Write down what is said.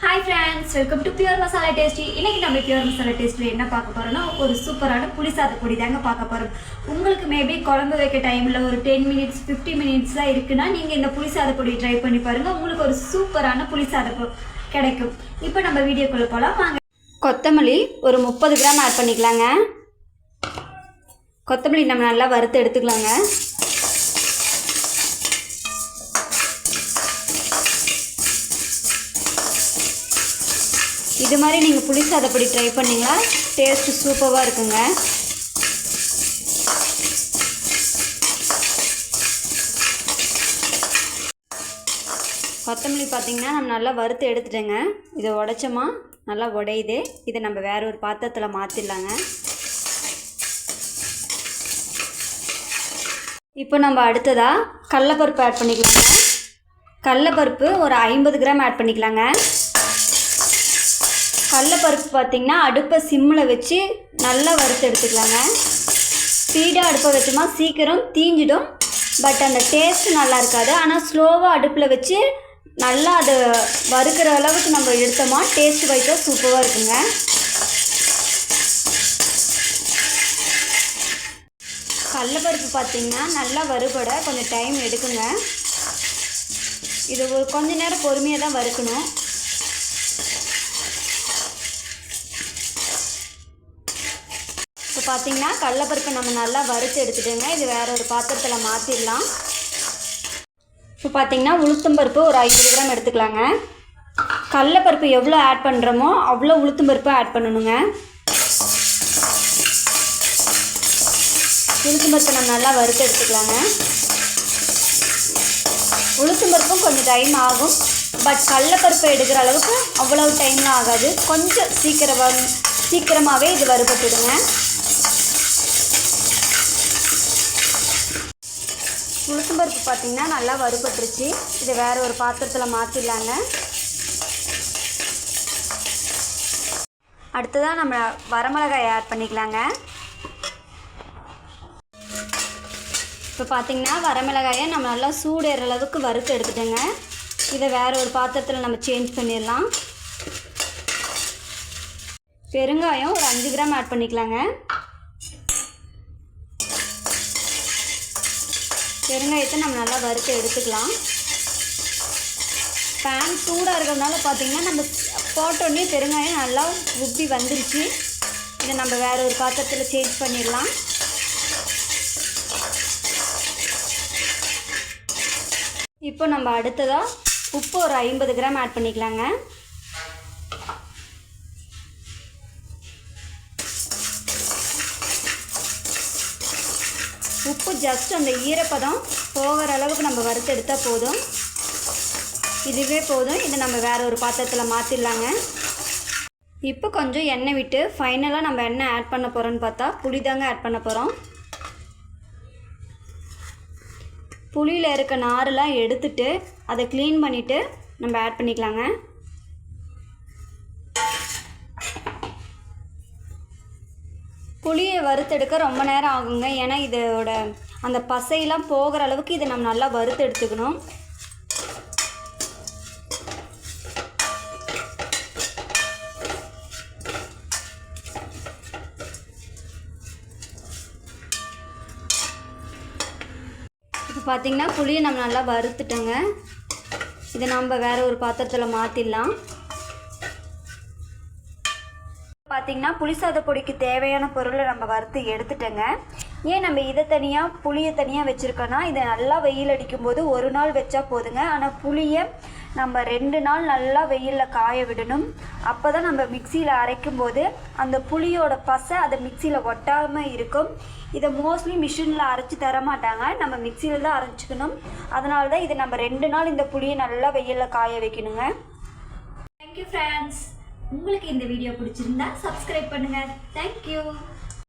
Hi friends, welcome to Pure Masala Tasty. இன்னைக்கு நம்ம Pure Masala Tastyல என்ன பார்க்க போறோம்னா ஒரு சூப்பரான புளி சாத பொடி தாங்க பார்க்க போறோம். உங்களுக்கு மேபி குழம்பு வைக்க டைம்ல ஒரு 10 minutes 50 minutes தான் இருக்குனா நீங்க இந்த புளி சாத பொடி ட்ரை பண்ணி பாருங்க. உங்களுக்கு ஒரு சூப்பரான புளி சாத கிடைக்கும். இப்போ நம்ம வீடியோக்குள்ள போலாம் வாங்க. கொத்தமல்லி ஒரு 30 கிராம் ஆட் பண்ணிக்கலாங்க. கொத்தமல்லி நம்ம நல்லா வறுத்து எடுத்துக்கலாங்க. இது மாதிரி நீங்கள் புளி சாதப்பொடி ட்ரை பண்ணிங்கன்னா டேஸ்ட்டு சூப்பராக இருக்குங்க. கொத்தமல்லி பார்த்திங்கன்னா நம்ம நல்லா வறுத்து எடுத்துட்டேங்க. இதை உடைச்சோமா நல்லா உடையுது. இதை நம்ம வேறு ஒரு பாத்திரத்தில் மாற்றிடலாங்க. இப்போ நம்ம அடுத்ததாக கடலைப்பருப்பு ஆட் பண்ணிக்கலாங்க. கடலைப்பருப்பு ஒரு 50 கிராம் ஆட் பண்ணிக்கலாங்க. கடலைப்பருப்பு பார்த்திங்கன்னா அடுப்பை சிம்மில் வச்சு நல்லா வறுத்து எடுத்துக்கலாங்க. ஸ்பீடாக அடுப்பை வச்சோமா சீக்கிரம் தீஞ்சிடும், பட் அந்த டேஸ்ட்டு நல்லா இருக்காது. ஆனால் ஸ்லோவாக அடுப்பில் வச்சு நல்லா அதை வறுக்கிற அளவுக்கு நம்ம எடுத்தோமா டேஸ்ட்டு வைக்க சூப்பராக இருக்குங்க. கடலைப்பருப்பு பார்த்திங்கன்னா நல்லா வறுபட கொஞ்சம் டைம் எடுக்குங்க. இது ஒரு கொஞ்ச நேரம் பொறுமையாக தான் வறுக்கணும். இப்போ பார்த்திங்கன்னா கடலைப்பருப்பு நம்ம நல்லா வறுத்து எடுத்துட்டோங்க. இது வேறு ஒரு பாத்திரத்தில் மாற்றிடலாம். இப்போ பார்த்திங்கன்னா உளுத்தம்பருப்பு ஒரு 50 கிராம் எடுத்துக்கலாங்க. கடலைப்பருப்பு எவ்வளோ ஆட் பண்ணுறோமோ அவ்வளோ உளுத்தம்பருப்பு ஆட் பண்ணணுங்க. உளுத்தம்பருப்பை நம்ம நல்லா வறுத்து எடுத்துக்கலாங்க. உளுத்தம்பருப்பும் கொஞ்சம் டைம் ஆகும், பட் கடலைப்பருப்பை எடுக்கிற அளவுக்கு அவ்வளோ டைம்லாம் ஆகாது. கொஞ்சம் சீக்கிரமாகவே இது வறுபட்டுடுங்க. உளுத்தம்பருப்பு பார்த்திங்கன்னா நல்லா வறுபட்டுருச்சு. இதை வேறு ஒரு பாத்திரத்தில் மாற்றிடலாங்க. அடுத்ததாக நம்ம வரமிளகாய் ஆட் பண்ணிக்கலாங்க. இப்போ பார்த்திங்கன்னா வரமிளகாயை நம்ம நல்லா சூடேற அளவுக்கு வறுத்து எடுத்துட்டோங்க. இதை வேறு ஒரு பாத்திரத்தில் நம்ம சேஞ்ச் பண்ணிடலாம். பெருங்காயம் ஒரு 5 கிராம் ஆட் பண்ணிக்கலாங்க. பெருங்காயத்தை நம்ம நல்லா வறுத்து எடுத்துக்கலாம். பேன் சூடாக இருக்கிறதுனால பார்த்திங்கன்னா நம்ம போட்டோடனே பெருங்காயம் நல்லா உப்பி வந்துருச்சு. இதை நம்ம வேறு ஒரு பாத்திரத்தில் சேஞ்ச் பண்ணிடலாம். இப்போ நம்ம அடுத்ததாக உப்பு ஒரு 50 கிராம் ஆட் பண்ணிக்கலாங்க. உப்பு ஜஸ்ட் அந்த ஈரப்பதம் போகிற அளவுக்கு நம்ம வறுத்து எடுத்தால் போதும். இதுவே போதும். இதை நம்ம வேறு ஒரு பாத்திரத்தில் மாற்றிடலாங்க. இப்போ கொஞ்சம் எண்ணெய் விட்டு ஃபைனலாக நம்ம என்ன ஆட் பண்ண போகிறோன்னு பார்த்தா புளி தாங்க ஆட் பண்ண போகிறோம். புளியில் இருக்க நாரெலாம் எடுத்துட்டு அதை க்ளீன் பண்ணிவிட்டு நம்ம ஆட் பண்ணிக்கலாங்க. புளியை வறுத்தெடுக்க ரொம்ப நேரம் ஆகுங்க. ஏன்னா இதோட அந்த பசையெல்லாம் போகிற அளவுக்கு இதை நம்ம நல்லா வறுத்து எடுத்துக்கணும். இப்போ பார்த்திங்கன்னா புளியை நம்ம நல்லா வறுத்துட்டோங்க. இதை நம்ம வேறு ஒரு பாத்திரத்தில் மாற்றிடலாம். பார்த்திங்கன்னா புளி சாத பொடிக்கு தேவையான பொருளை நம்ம வறுத்து எடுத்துட்டோங்க. ஏன் நம்ம இதை தனியாக புளியை தனியாக வச்சுருக்கோன்னா இதை நல்லா வெயில் அடிக்கும்போது ஒரு நாள் வச்சா போதுங்க. ஆனால் புளியை நம்ம 2 நாள் நல்லா வெயிலில் காய விடணும். அப்போ தான் நம்ம மிக்சியில் அரைக்கும் போது அந்த புளியோட பசை அதை மிக்சியில் ஒட்டாமல் இருக்கும். இதை மோஸ்ட்லி மிஷினில் அரைச்சி தர மாட்டாங்க, நம்ம மிக்சியில் தான் அரைச்சிக்கணும். அதனால தான் இதை நம்ம 2 நாள் இந்த புளியை நல்லா வெயிலில் காய வைக்கணுங்க. Thank you friends. உங்களுக்கு இந்த வீடியோ பிடிச்சிருந்தா சப்ஸ்கிரைப் பண்ணுங்கள். தேங்க்யூ.